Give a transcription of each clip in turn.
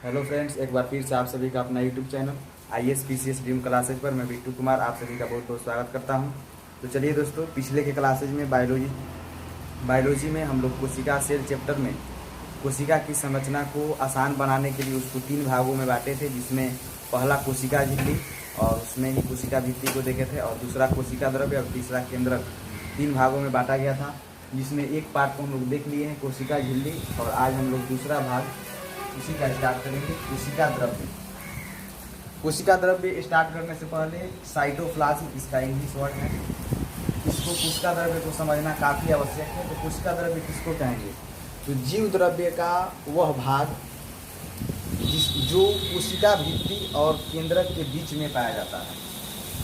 Hello friends, एक बार फिर से आप सभी का अपना YouTube channel IAS PCS dream classes पर मैं बिट्टू कुमार आप सभी का बहुत बहुत स्वागत करता हूं। तो चलिए दोस्तों, पिछले के क्लासेज में बायोलॉजी में हम लोग कोशिका सेल चैप्टर में कोशिका की संरचना को आसान बनाने के लिए उसको 3 भागों में बांटे थे, जिसमें पहला कोशिका झिल्ली और उसमें ही कोशिका भित्ति को देखे थे, और दूसरा कोशिका द्रव्य और तीसरा केंद्रक 3 भागों में बांटा गया था, जिसमें एक पार्ट को हम लोग देख लिए हैं कोशिका झिल्ली, और आज हम लोग दूसरा भाग उसी का स्टार्ट करेंगे, कोशिका द्रव्य। कोशिका द्रव्य स्टार्ट करने से पहले साइटोप्लाज्म इसका इंग्लिश वर्ड है, इसको कोशिका द्रव्य को समझना काफ़ी आवश्यक है। तो कोशिका द्रव्य किसको कहेंगे? तो जीव द्रव्य का वह भाग जो कोशिका भित्ति और केंद्रक के बीच में पाया जाता है।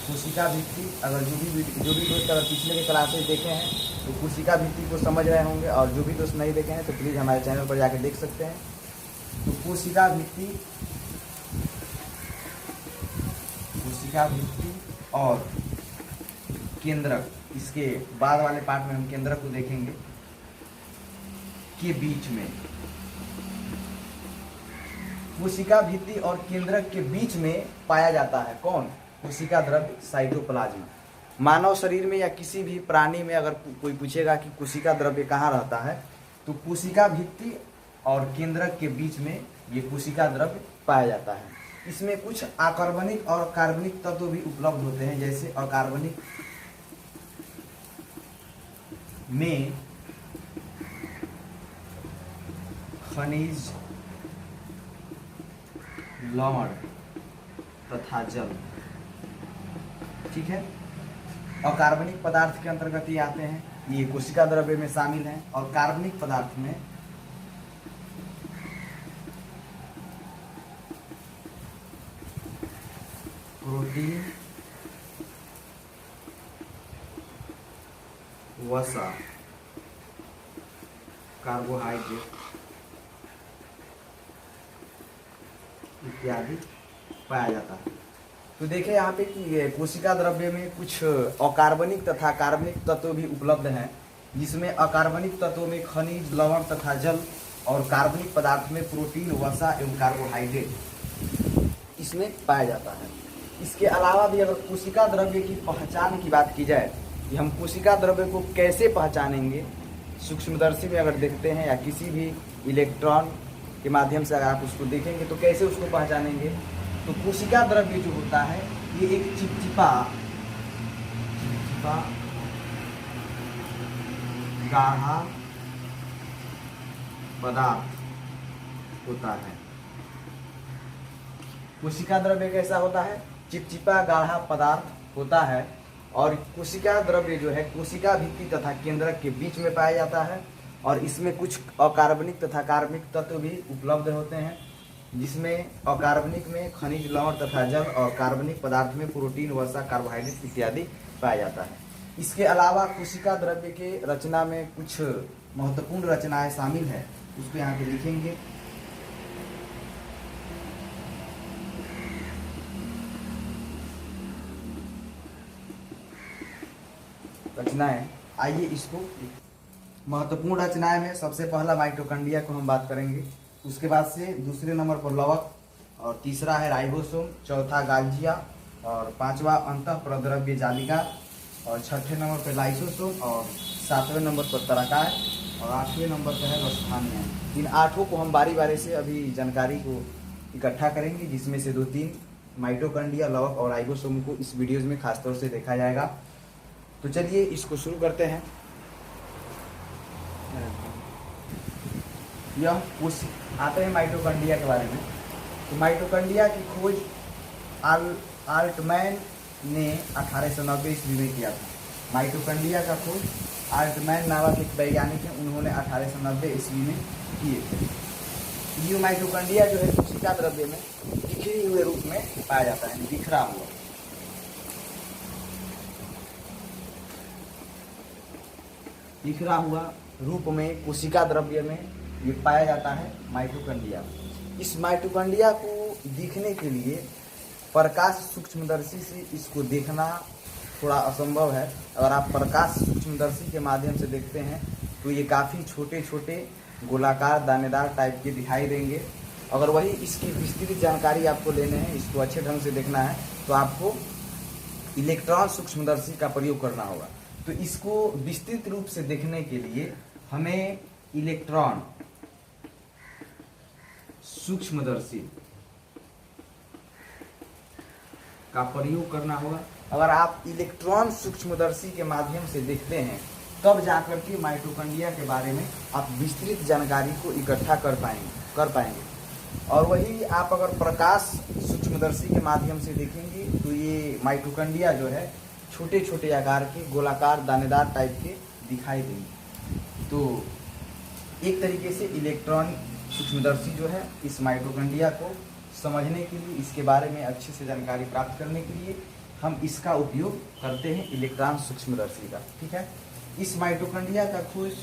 कोशिका भित्ति, अगर जो भी दोस्त अगर पिछले के क्लासेस देखे हैं तो कोशिका भित्ति को समझ रहे होंगे, और जो भी दोस्त नहीं देखे हैं तो प्लीज़ हमारे चैनल पर जाकर देख सकते हैं। तो कोशिका भित्ति और केंद्रक, इसके बाद वाले पार्ट में हम केंद्रक को देखेंगे, के बीच में कोशिका भित्ति और केंद्रक के बीच में पाया जाता है कौन? कोशिका द्रव्य, साइटोप्लाज्म। मानव शरीर में या किसी भी प्राणी में अगर कोई पूछेगा कि कोशिका द्रव्य कहाँ रहता है, तो कोशिका भित्ति और केंद्रक के बीच में ये कोशिका द्रव्य पाया जाता है। इसमें कुछ अकार्बनिक और कार्बनिक तत्व भी उपलब्ध होते हैं, जैसे अकार्बनिक में खनिज, लवण तथा जल। ठीक है, अकार्बनिक पदार्थ के अंतर्गत ये आते हैं, ये कोशिका द्रव्य में शामिल हैं। और कार्बनिक पदार्थ में प्रोटीन, वसा, कार्बोहाइड्रेट इत्यादि पाया जाता है। तो देखें यहाँ पे कि कोशिका द्रव्य में कुछ अकार्बनिक तथा कार्बनिक तत्व भी उपलब्ध हैं, जिसमें अकार्बनिक तत्वों में खनिज, लवण तथा जल, और कार्बनिक पदार्थ में प्रोटीन, वसा एवं कार्बोहाइड्रेट इसमें पाया जाता है। इसके अलावा भी अगर कोशिका द्रव्य की पहचान की बात की जाए कि हम कोशिका द्रव्य को कैसे पहचानेंगे, सूक्ष्मदर्शी में अगर देखते हैं या किसी भी इलेक्ट्रॉन के माध्यम से अगर आप उसको देखेंगे तो कैसे उसको पहचानेंगे? तो कोशिका द्रव्य जो होता है ये एक चिपचिपा गाढ़ा पदार्थ होता है। कोशिका द्रव्य कैसा होता है? चिपचिपा गाढ़ा पदार्थ होता है। और कोशिका द्रव्य जो है कोशिका भित्ति तथा केंद्रक के बीच में पाया जाता है, और इसमें कुछ अकार्बनिक तथा कार्बनिक तत्व भी उपलब्ध होते हैं, जिसमें अकार्बनिक में खनिज, लवण तथा जल, और कार्बनिक पदार्थ में प्रोटीन, वसा, कार्बोहाइड्रेट इत्यादि पाया जाता है। इसके अलावा कोशिका द्रव्य के रचना में कुछ महत्वपूर्ण रचनाएं शामिल है, उसको यहाँ पे लिखेंगे। रचनाएं, आइए इसको महत्वपूर्ण रचनाएं में सबसे पहला माइटोकॉन्ड्रिया को हम बात करेंगे, उसके बाद से दूसरे नंबर पर लवक, और तीसरा है राइबोसोम, चौथा गाल्जिया, और पांचवा अंतःप्रद्रव्य जालिका, और छठे नंबर पर लाइसोसोम, और सातवें नंबर पर तराकार, और आठवें नंबर पर है रस्थानिया। इन आठों को हम बारी बारी से अभी जानकारी को इकट्ठा करेंगे, जिसमें से 2-3 माइटोकॉन्ड्रिया, लवक और राइबोसोम को इस वीडियोज में खासतौर से देखा जाएगा। तो चलिए इसको शुरू करते हैं। यह आते हैं माइटोकॉन्ड्रिया के बारे में। तो माइटोकॉन्ड्रिया की खोज आल्टमैन ने 1890 ईस्वी में किया था। माइटोकॉन्ड्रिया का खोज आल्टमैन नामक एक वैज्ञानिक है, उन्होंने 1890 ईस्वी में किए थे। ये माइटोकॉन्ड्रिया जो है कोशिका द्रव्य में बिखरे हुए रूप में पाया जाता है, बिखरा हुआ। बिखरा हुआ रूप में कोशिका द्रव्य में ये पाया जाता है माइटोकॉन्ड्रिया। इस माइटोकॉन्ड्रिया को देखने के लिए प्रकाश सूक्ष्मदर्शी से इसको देखना थोड़ा असंभव है। अगर आप प्रकाश सूक्ष्मदर्शी के माध्यम से देखते हैं तो ये काफ़ी छोटे छोटे गोलाकार दानेदार टाइप के दिखाई देंगे, अगर वही इसकी विस्तृत जानकारी आपको लेने हैं, इसको अच्छे ढंग से देखना है, तो आपको इलेक्ट्रॉन सूक्ष्मदर्शी का प्रयोग करना होगा। तो इसको विस्तृत रूप से देखने के लिए हमें इलेक्ट्रॉन सूक्ष्मदर्शी का प्रयोग करना होगा। अगर आप इलेक्ट्रॉन सूक्ष्मदर्शी के माध्यम से देखते हैं तब जाकर के माइटोकॉन्ड्रिया के बारे में आप विस्तृत जानकारी को इकट्ठा कर पाएंगे। और वही आप अगर प्रकाश सूक्ष्मदर्शी के माध्यम से देखेंगे तो ये माइटोकॉन्ड्रिया जो है छोटे छोटे आकार के, गोलाकार, दानेदार टाइप के दिखाई देंगे। तो एक तरीके से इलेक्ट्रॉन सूक्ष्मदर्शी जो है इस माइटोकॉन्ड्रिया को समझने के लिए, इसके बारे में अच्छे से जानकारी प्राप्त करने के लिए हम इसका उपयोग करते हैं, इलेक्ट्रॉन सूक्ष्मदर्शी का। ठीक है। इस माइटोकॉन्ड्रिया का खोज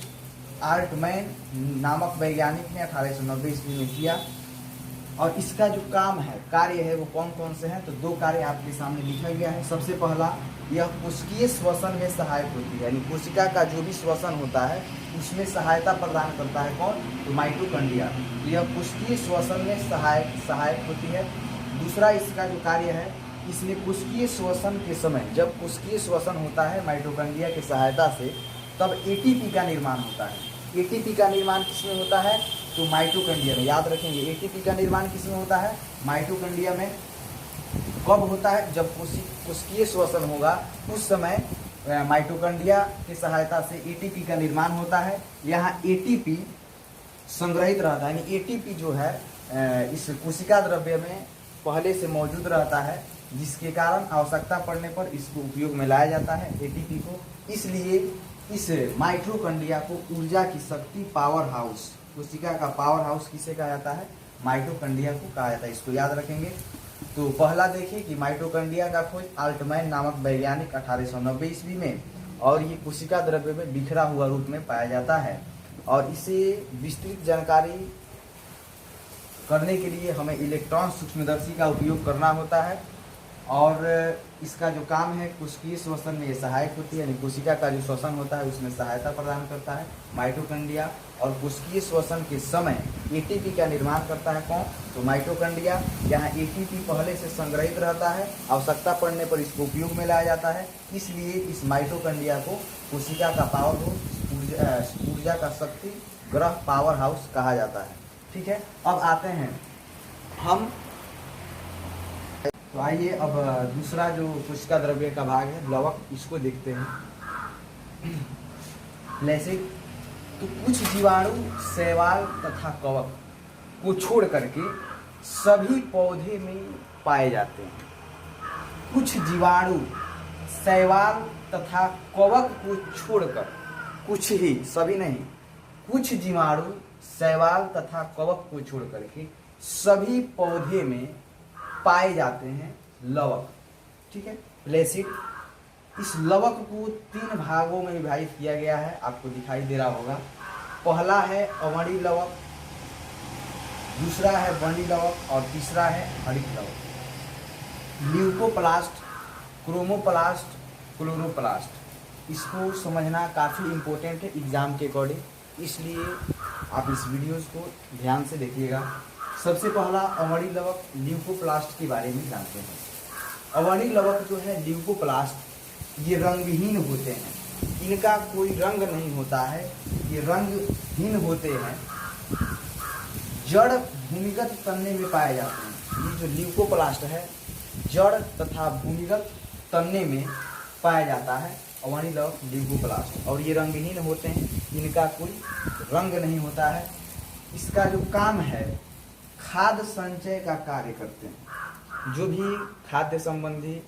आल्टमैन नामक वैज्ञानिक ने 1890 ईस्वी में किया। और इसका जो काम है, कार्य है, वो कौन कौन से हैं, तो 2 कार्य आपके सामने लिखा गया है। सबसे पहला, यह कोशिकीय श्वसन में सहायक होती है, यानी कोशिका का जो भी श्वसन होता है उसमें सहायता प्रदान करता है कौन, तो माइटोकॉन्ड्रिया। यह कोशिकीय श्वसन में सहायक होती है। दूसरा इसका जो कार्य है, इसमें कोशिकीय श्वसन के समय, जब कोशिकीय श्वसन होता है माइटोकॉन्ड्रिया की सहायता से, तब एटीपी का निर्माण होता है। एटीपी का निर्माण किसमें होता है, तो माइटोकॉन्ड्रिया में। याद रखेंगे, एटीपी का निर्माण किसमें होता है, माइटोकॉन्ड्रिया में। कब होता है, जब कोशिकीय श्वसन होगा उस समय माइटोकॉन्ड्रिया की सहायता से एटीपी का निर्माण होता है। यहाँ एटीपी संग्रहित रहता है, यानी एटीपी जो है इस कोशिका द्रव्य में पहले से मौजूद रहता है, जिसके कारण आवश्यकता पड़ने पर इसको उपयोग में लाया जाता है, एटीपी को। इसलिए इस माइटोकॉन्ड्रिया को ऊर्जा की शक्ति, पावर हाउस, कोशिका का पावर हाउस किसे कहा जाता है, माइटोकॉन्ड्रिया को कहा जाता है। इसको याद रखेंगे। तो पहला देखिए कि माइटोकॉन्ड्रिया का खोज आल्टमैन नामक वैज्ञानिक 1890 ईस्वी में, और ये कोशिका द्रव्य में बिखरा हुआ रूप में पाया जाता है। और इसे विस्तृत जानकारी करने के लिए हमें इलेक्ट्रॉन सूक्ष्मदर्शी का उपयोग करना होता है। और इसका जो काम है, कोशिकीय श्वसन में ये सहायक होती है, यानी कोशिका का जो श्वसन होता है उसमें सहायता प्रदान करता है माइटोकॉन्ड्रिया। और कोशिकीय श्वसन के समय एटीपी का निर्माण करता है कौन, तो माइटोकॉन्ड्रिया। यहाँ एटीपी पहले से संग्रहित रहता है, आवश्यकता पड़ने पर इसको उपयोग में लाया जाता है। इसलिए इस माइटोकॉन्ड्रिया को कोशिका का पावर हाउस, ऊर्जा का शक्ति ग्रह, पावर हाउस कहा जाता है। ठीक है। अब आते हैं हम, तो आइए अब दूसरा जो कोशिका द्रव्य का भाग है, लवक, इसको देखते हैं। जैसे तो कुछ जीवाणु, शैवाल तथा कवक को छोड़ करके सभी पौधे में पाए जाते हैं। कुछ जीवाणु, शैवाल तथा कवक को छोड़कर, कुछ ही, सभी नहीं, कुछ जीवाणु, शैवाल तथा कवक को छोड़ करके सभी पौधे में पाए जाते हैं लवक। ठीक है। प्लेसिड। इस लवक को 3 भागों में विभाजित किया गया है, आपको दिखाई दे रहा होगा। पहला है अवणी लवक, दूसरा है वनी लवक, और तीसरा है हरित लवक। ल्यूकोप्लास्ट, क्रोमोप्लास्ट, क्लोरोप्लास्ट, इसको समझना काफ़ी इम्पोर्टेंट है एग्जाम के अकॉर्डिंग, इसलिए आप इस वीडियोस को ध्यान से देखिएगा। सबसे पहला अवणी लवक, ल्यूकोप्लास्ट के बारे में जानते हैं। अवणी लवक जो है, ल्यूकोप्लास्ट, ये रंगहीन होते हैं, इनका कोई रंग नहीं होता है, ये रंगहीन होते हैं, जड़ भूमिगत तन्ने में पाए जाते हैं। ये जो ल्यूकोप्लास्ट है, जड़ तथा भूमिगत तन्ने में पाया जाता है अवणी लवक, ल्यूकोप्लास्ट। और ये रंगहीन होते हैं, इनका कोई रंग नहीं होता है। इसका जो काम है, खाद्य संचय का कार्य करते हैं। जो भी खाद्य संबंधी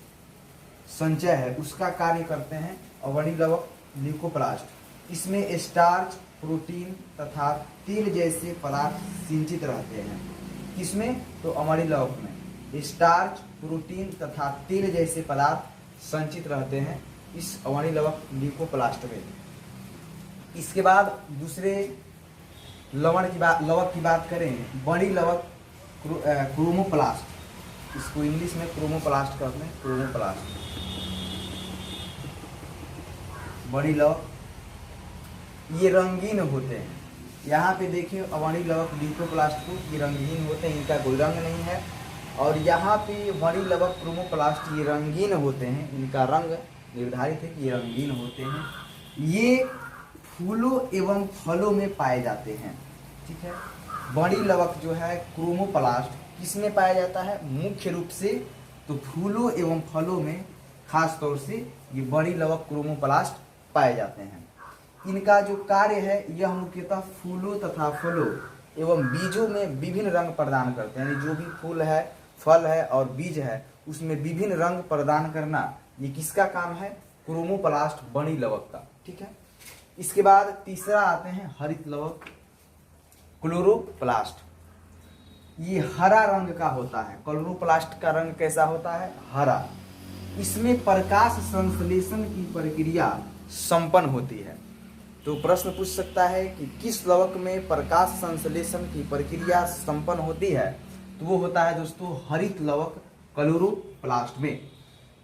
संचय है उसका कार्य करते हैं अवणी लवक, ल्यूकोप्लास्ट। इसमें स्टार्च, प्रोटीन तथा तेल जैसे पदार्थ सिंचित रहते हैं। किसमें, तो अवणी लवक में स्टार्च, प्रोटीन तथा तेल जैसे पदार्थ संचित रहते हैं इस अवणी लवक, ल्यूकोप्लास्ट में। इसके बाद दूसरे लवक की बात करें, वनी लवक, क्रोमोप्लास्ट, इसको इंग्लिश में क्रोमोप्लास्ट कहते हैं, क्रोमोप्लास्ट। वनी लवक, ये रंगीन होते हैं, यहाँ पे देखिए अवणी लवक ल्यूकोप्लास्ट को, ये रंगहीन होते हैं, इनका कोई रंग नहीं है। और यहाँ पे वणी लवक क्रोमोप्लास्ट, ये रंगीन होते हैं, इनका रंग निर्धारित है कि ये रंगीन होते हैं। ये फूलों एवं फलों में पाए जाते हैं, ठीक है। वणी लवक जो है क्रोमोप्लास्ट किस में पाया जाता है? मुख्य रूप से तो फूलों एवं फलों में, खास तौर से ये वणी लवक क्रोमोप्लास्ट पाए जाते हैं। इनका जो कार्य है यह मुख्यतः फूलों तथा फलों एवं बीजों में विभिन्न रंग प्रदान करते हैं, यानी जो भी फूल है, फल है और बीज है उसमें विभिन्न रंग प्रदान करना, ये किसका काम है? क्रोमोप्लास्ट वणी लवक का, ठीक है। इसके बाद तीसरा आते हैं हरित लवक क्लोरोप्लास्ट। ये हरा रंग का होता है। क्लोरोप्लास्ट का रंग कैसा होता है? हरा। इसमें प्रकाश संश्लेषण की प्रक्रिया संपन्न होती है। तो प्रश्न पूछ सकता है कि किस लवक में प्रकाश संश्लेषण की प्रक्रिया संपन्न होती है? तो वो होता है दोस्तों हरित लवक क्लोरोप्लास्ट में।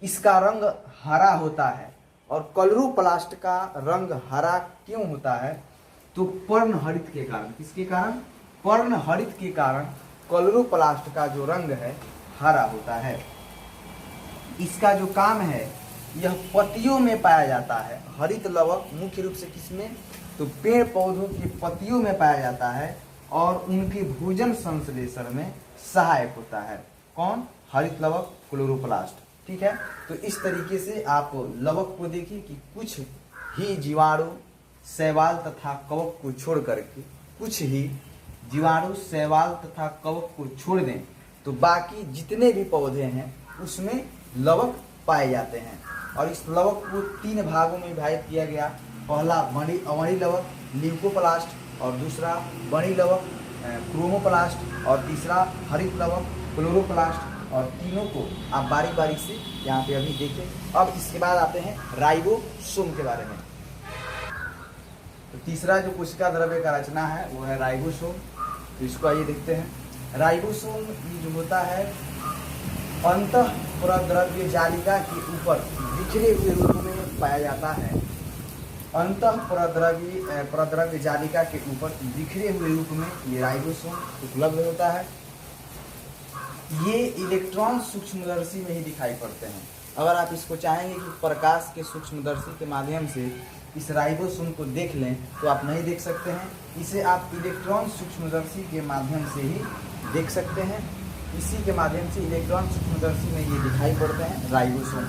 इसका रंग हरा होता है। और क्लोरोप्लास्ट का रंग हरा क्यों होता है? तो पर्णहरित के कारण। किसके कारण? पर्णहरित के कारण क्लोरोप्लास्ट का जो रंग है हरा होता है। इसका जो काम है यह पत्तियों में पाया जाता है। हरित लवक मुख्य रूप से किसमें? तो पेड़ पौधों की पत्तियों में पाया जाता है और उनके भोजन संश्लेषण में सहायक होता है। कौन? हरित लवक क्लोरोप्लास्ट, ठीक है। तो इस तरीके से आप लवक को देखिए कि कुछ ही जीवाणु, शैवाल तथा कवक को छोड़ करके, कुछ ही जीवाणु, शैवाल तथा कवक को छोड़ दें तो बाकी जितने भी पौधे हैं उसमें लवक पाए जाते हैं। और इस लवक को 3 भागों में विभाजित किया गया। पहला अवणी लवक ल्यूकोप्लास्ट, और दूसरा वणी लवक क्रोमोप्लास्ट, और तीसरा हरित लवक क्लोरोप्लास्ट। और तीनों को आप बारी बारी से यहाँ पे अभी देखें। अब इसके बाद आते हैं राइबोसोम के बारे में। तो तीसरा जो कोशिका द्रव्य का रचना है वो है राइबोसोम। तो इसको आइए देखते हैं। राइबोसोम ये जो होता है अंतःप्रद्रव्य जालिका के ऊपर बिखरे हुए रूप में पाया जाता है। प्रद्रव्य जालिका के ऊपर बिखरे हुए रूप में ये राइबोसोम उपलब्ध होता है। ये इलेक्ट्रॉन सूक्ष्मदर्शी में ही दिखाई पड़ते हैं। अगर आप इसको चाहेंगे कि प्रकाश के सूक्ष्मदर्शी के माध्यम से इस राइबोसोम को देख लें तो आप नहीं देख सकते हैं। इसे आप इलेक्ट्रॉन सूक्ष्मदर्शी के माध्यम से ही देख सकते हैं। इसी के माध्यम से इलेक्ट्रॉन सूक्ष्मदर्शी में ये दिखाई पड़ते हैं राइबोसोम।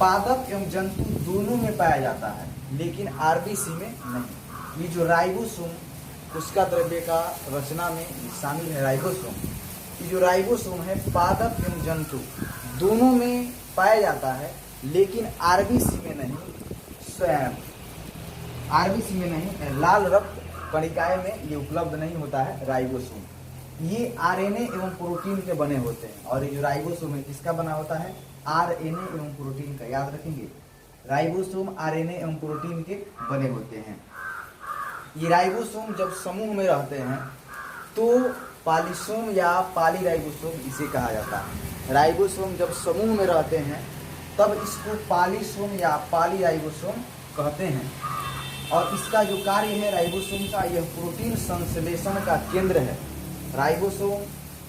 पादप एवं जंतु दोनों में पाया जाता है लेकिन आरबीसी में नहीं। ये जो राइबोसोम कोशिका द्रव्य का रचना में शामिल है राइबोसोम। ये जो राइबोसोम है पादप एवं जंतु दोनों में पाया जाता है लेकिन आरबीसी में नहीं। आरबीसी में नहीं, लाल रक्त कणिकाएं में ये उपलब्ध नहीं होता है राइबोसोम। ये आरएनए एवं प्रोटीन के बने होते हैं। और ये जो राइबोसोम है किसका बना होता है? आरएनए एवं प्रोटीन का। याद रखेंगे, राइबोसोम आरएनए एवं प्रोटीन के बने होते हैं। ये राइबोसोम जब समूह में रहते हैं तो पॉलीसोम या पॉलीराइबोसोम इसे कहा जाता है। राइबोसोम जब समूह में रहते हैं तब इसको पॉलीसोम या पॉलीराइबोसोम कहते हैं। और इसका जो कार्य है राइबोसोम का, यह प्रोटीन संश्लेषण का केंद्र है। राइबोसोम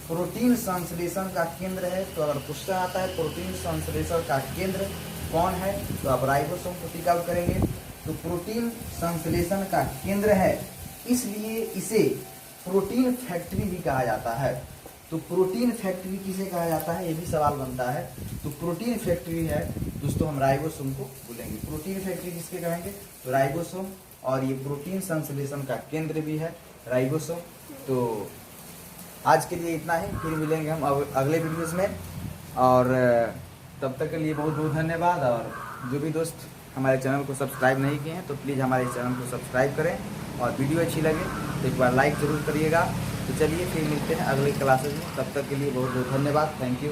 प्रोटीन संश्लेषण का केंद्र है। तो अगर क्वेश्चन आता है प्रोटीन संश्लेषण का केंद्र कौन है तो आप राइबोसोम को टिक आउट करेंगे। तो प्रोटीन संश्लेषण का केंद्र है, इसलिए इसे प्रोटीन फैक्ट्री भी कहा जाता है। तो प्रोटीन फैक्ट्री किसे कहा जाता है ये भी सवाल बनता है। तो प्रोटीन फैक्ट्री है दोस्तों, हम राइबोसोम को बोलेंगे। प्रोटीन फैक्ट्री किसके कहेंगे तो राइबोसोम। और ये प्रोटीन संश्लेषण का केंद्र भी है राइबोसोम। तो आज के लिए इतना ही, फिर मिलेंगे हम अगले वीडियोज़ में। और तब तक के लिए बहुत बहुत धन्यवाद। और जो भी दोस्त हमारे चैनल को सब्सक्राइब नहीं किए हैं तो प्लीज़ हमारे चैनल को सब्सक्राइब करें। और वीडियो अच्छी लगे तो एक बार लाइक ज़रूर करिएगा। तो चलिए फिर मिलते हैं अगले क्लासेज में। तब तक के लिए बहुत बहुत धन्यवाद। Thank you.